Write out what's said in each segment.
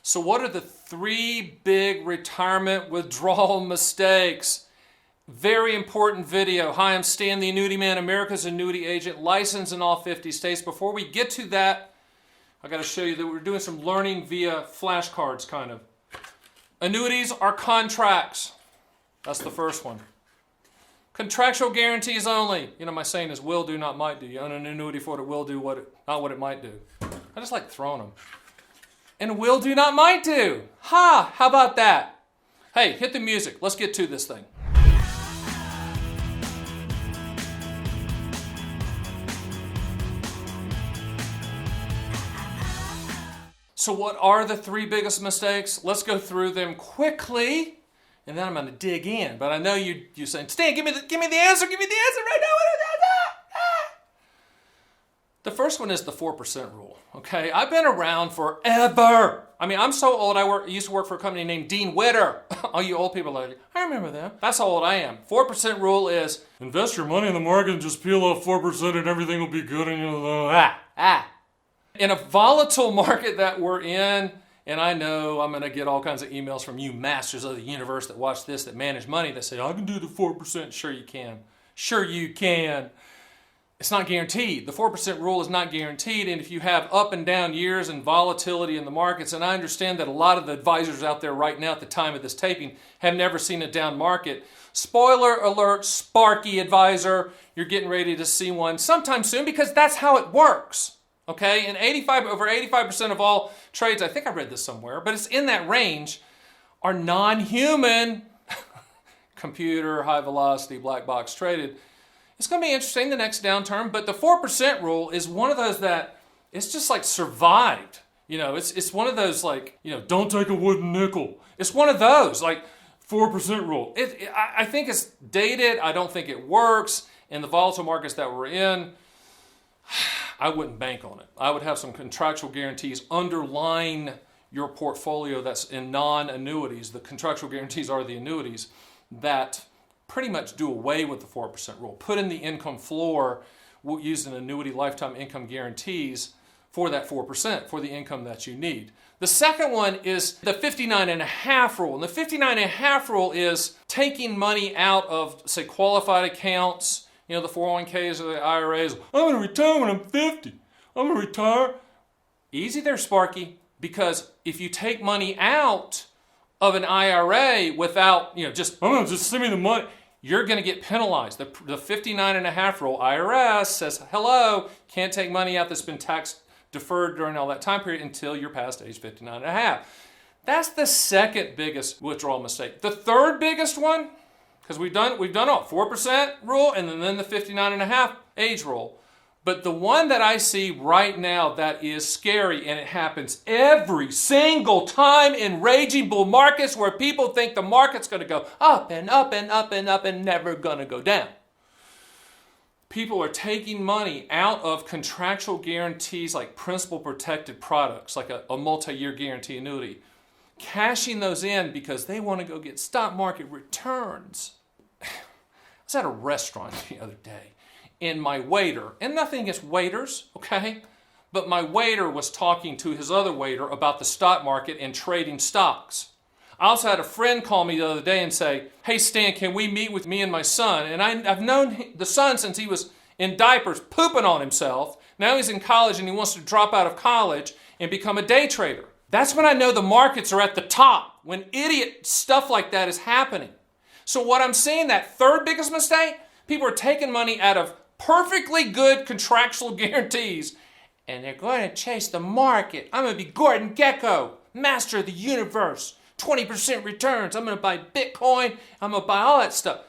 So what are the three big retirement withdrawal mistakes? Very important video. Hi, I'm Stan, the Annuity Man, America's annuity agent, licensed in all 50 states. Before we get to that, I got to show you that we're doing some learning via flashcards, kind of. Annuities are contracts. That's the first one. Contractual guarantees only. You know, my saying is will do, not might do. You own an annuity for what it will do, not what it might do. I just like throwing them. And will do, not might do. Ha! How about that? Hey, hit the music. Let's get to this thing. So what are the three biggest mistakes? Let's go through them quickly, and then I'm going to dig in. But I know you're saying, Stan, give me the answer. Give me the answer right now. The first one is the 4% rule. Okay, I've been around forever. I mean, I'm so old. I used to work for a company named Dean Witter. All you old people are like, I remember that. That's how old I am. 4% rule is invest your money in the market and just peel off 4% and everything will be good. And in a volatile market that we're in, and I know I'm going to get all kinds of emails from you masters of the universe that watch this, that manage money, that say, I can do the 4%. Sure you can. Sure you can. It's not guaranteed. The 4% rule is not guaranteed, and if you have up and down years and volatility in the markets, and I understand that a lot of the advisors out there right now at the time of this taping have never seen a down market. Spoiler alert, Sparky advisor, you're getting ready to see one sometime soon because that's how it works. Okay, and over 85% of all trades, I think I read this somewhere, but it's in that range, are non-human, computer, high velocity, black box traded. It's going to be interesting the next downturn, but the 4% rule is one of those that it's just like survived. You know, it's one of those like, you know, don't take a wooden nickel. It's one of those like 4% rule. I think it's dated. I don't think it works in the volatile markets that we're in. I wouldn't bank on it. I would have some contractual guarantees underlying your portfolio that's in non-annuities. The contractual guarantees are the annuities that pretty much do away with the 4% rule. Put in the income floor, we'll use an annuity lifetime income guarantees for that 4%, for the income that you need. The second one is the 59.5 rule. And the 59.5 rule is taking money out of, say, qualified accounts, you know, the 401ks or the IRAs. I'm going to retire when I'm 50. I'm going to retire. Easy there, Sparky, because if you take money out of an IRA without, you know, I'm going to just send me the money, you're going to get penalized. The 59.5 rule, IRS says, hello, can't take money out that's been tax deferred during all that time period until you're past age 59.5. That's the second biggest withdrawal mistake. The third biggest one, because we've done all 4% rule and then the 59.5 age rule. But the one that I see right now that is scary, and it happens every single time in raging bull markets where people think the market's going to go up and up and up and up and never going to go down. People are taking money out of contractual guarantees like principal protected products, like a multi-year guarantee annuity, cashing those in because they want to go get stock market returns. I was at a restaurant the other day, and my waiter, and nothing against waiters, okay, but my waiter was talking to his other waiter about the stock market and trading stocks. I also had a friend call me the other day and say, hey Stan, can we meet with me and my son? And I've known the son since he was in diapers, pooping on himself. Now he's in college and he wants to drop out of college and become a day trader. That's when I know the markets are at the top, when idiot stuff like that is happening. So what I'm seeing, that third biggest mistake, people are taking money out of perfectly good contractual guarantees and they're going to chase the market. I'm going to be Gordon Gekko, master of the universe, 20% returns. I'm going to buy Bitcoin. I'm going to buy all that stuff.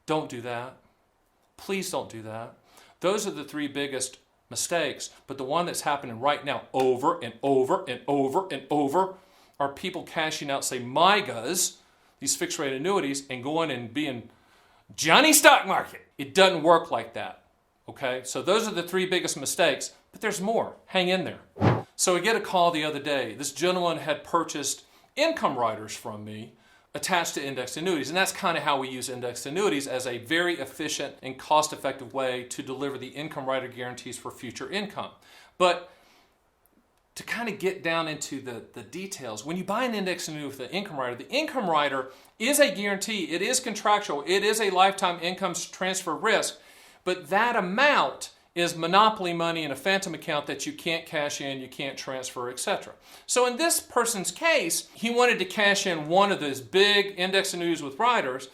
Don't do that. Please don't do that. Those are the three biggest mistakes. But the one that's happening right now over and over and over and over are people cashing out, say, MYGAs, these fixed rate annuities, and going and being Johnny Stock Market. It doesn't work like that, okay? So those are the three biggest mistakes, but there's more. Hang in there. So I get a call the other day. This gentleman had purchased income riders from me attached to indexed annuities, and that's kind of how we use indexed annuities as a very efficient and cost-effective way to deliver the income rider guarantees for future income. But kind of get down into the details. When you buy an index annuity with the income rider is a guarantee. It is contractual. It is a lifetime income transfer risk. But that amount is monopoly money in a phantom account that you can't cash in, you can't transfer, etc. So in this person's case, he wanted to cash in one of those big index annuities with riders.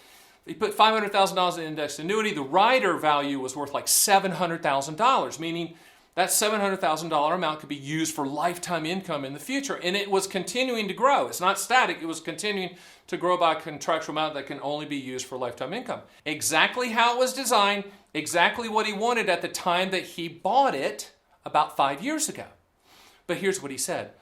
He put $500,000 in index annuity. The rider value was worth like $700,000, meaning that $700,000 amount could be used for lifetime income in the future. And it was continuing to grow. It's not static. It was continuing to grow by a contractual amount that can only be used for lifetime income. Exactly how it was designed, exactly what he wanted at the time that he bought it about 5 years ago. But here's what he said.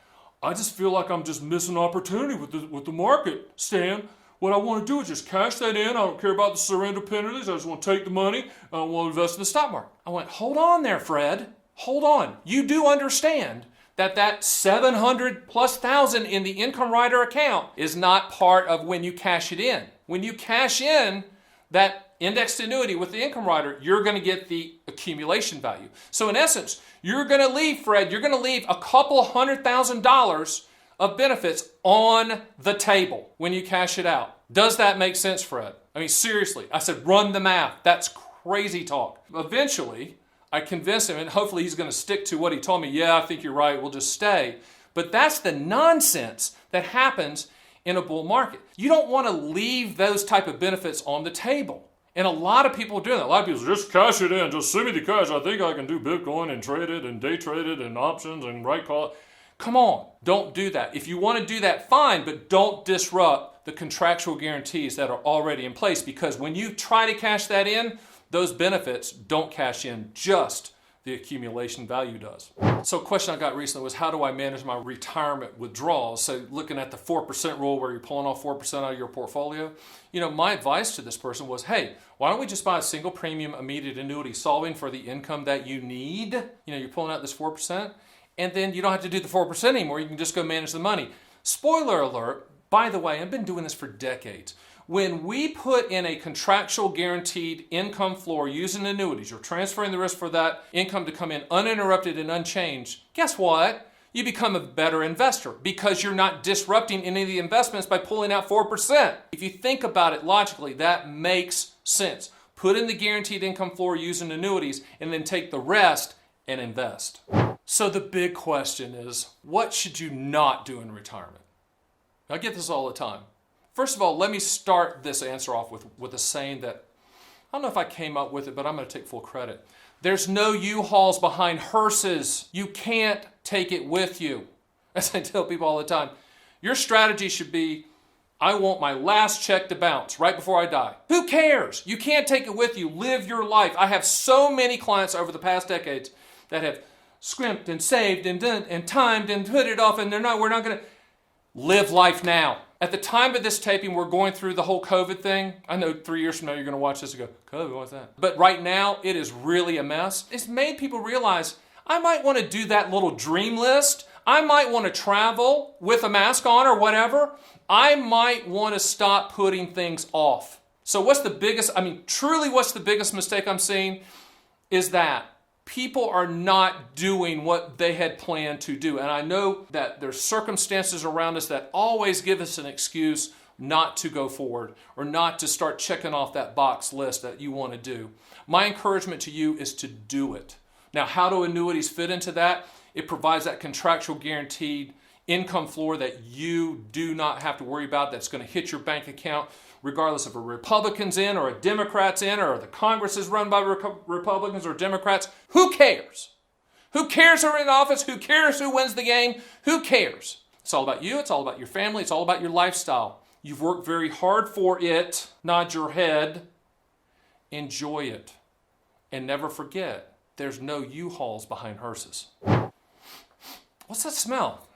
I just feel like I'm just missing opportunity with the market, Stan. What I want to do is just cash that in. I don't care about the surrender penalties. I just want to take the money. I want to invest in the stock market. I went, hold on there, Fred. Hold on. You do understand that 700 plus thousand in the income rider account is not part of when you cash it in. When you cash in that indexed annuity with the income rider, you're going to get the accumulation value. So in essence, you're going to leave, Fred, you're going to leave a couple $100,000 of benefits on the table when you cash it out. Does that make sense, Fred? I mean, seriously, I said, run the math. That's crazy talk. Eventually, I convinced him, and hopefully he's going to stick to what he told me. Yeah, I think you're right. We'll just stay. But that's the nonsense that happens in a bull market. You don't want to leave those type of benefits on the table. And a lot of people are doing that. A lot of people say, just cash it in. Just send me the cash. I think I can do Bitcoin and trade it and day trade it and options and right call. Come on, don't do that. If you want to do that, fine, but don't disrupt the contractual guarantees that are already in place, because when you try to cash that in, those benefits don't cash in, just the accumulation value does. So a question I got recently was, how do I manage my retirement withdrawals? So looking at the 4% rule where you're pulling off 4% out of your portfolio, my advice to this person was, hey, why don't we just buy a single premium immediate annuity solving for the income that you need? You're pulling out this 4%, and then you don't have to do the 4% anymore. You can just go manage the money. Spoiler alert, by the way, I've been doing this for decades. When we put in a contractual guaranteed income floor using annuities, you're transferring the risk for that income to come in uninterrupted and unchanged. Guess what? You become a better investor because you're not disrupting any of the investments by pulling out 4%. If you think about it logically, that makes sense. Put in the guaranteed income floor using annuities and then take the rest and invest. So the big question is, what should you not do in retirement? I get this all the time. First of all, let me start this answer off with a saying that, I don't know if I came up with it, but I'm going to take full credit. There's no U-Hauls behind hearses. You can't take it with you. As I tell people all the time, your strategy should be, I want my last check to bounce right before I die. Who cares? You can't take it with you. Live your life. I have so many clients over the past decades that have scrimped and saved and done and timed and put it off, and we're not going to live life now. At the time of this taping, we're going through the whole COVID thing. I know 3 years from now you're going to watch this and go, COVID, what's that? But right now, it is really a mess. It's made people realize, I might want to do that little dream list. I might want to travel with a mask on or whatever. I might want to stop putting things off. So what's the biggest mistake I'm seeing is that people are not doing what they had planned to do. And I know that there's circumstances around us that always give us an excuse not to go forward or not to start checking off that box list that you want to do. My encouragement to you is to do it. Now, how do annuities fit into that? It provides that contractual guaranteed income floor that you do not have to worry about, that's going to hit your bank account regardless if a Republican's in or a Democrat's in or the Congress is run by Republicans or Democrats. Who cares? Who cares who's in office? Who cares who wins the game? Who cares? It's all about you. It's all about your family. It's all about your lifestyle. You've worked very hard for it. Nod your head. Enjoy it. And never forget, there's no U-Hauls behind hearses. What's that smell?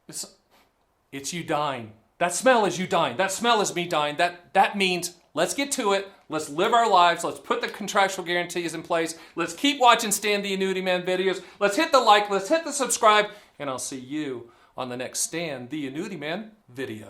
It's you dying. That smell is you dying. That smell is me dying. That means let's get to it. Let's live our lives. Let's put the contractual guarantees in place. Let's keep watching Stan the Annuity Man videos. Let's hit the like. Let's hit the subscribe. And I'll see you on the next Stan the Annuity Man video.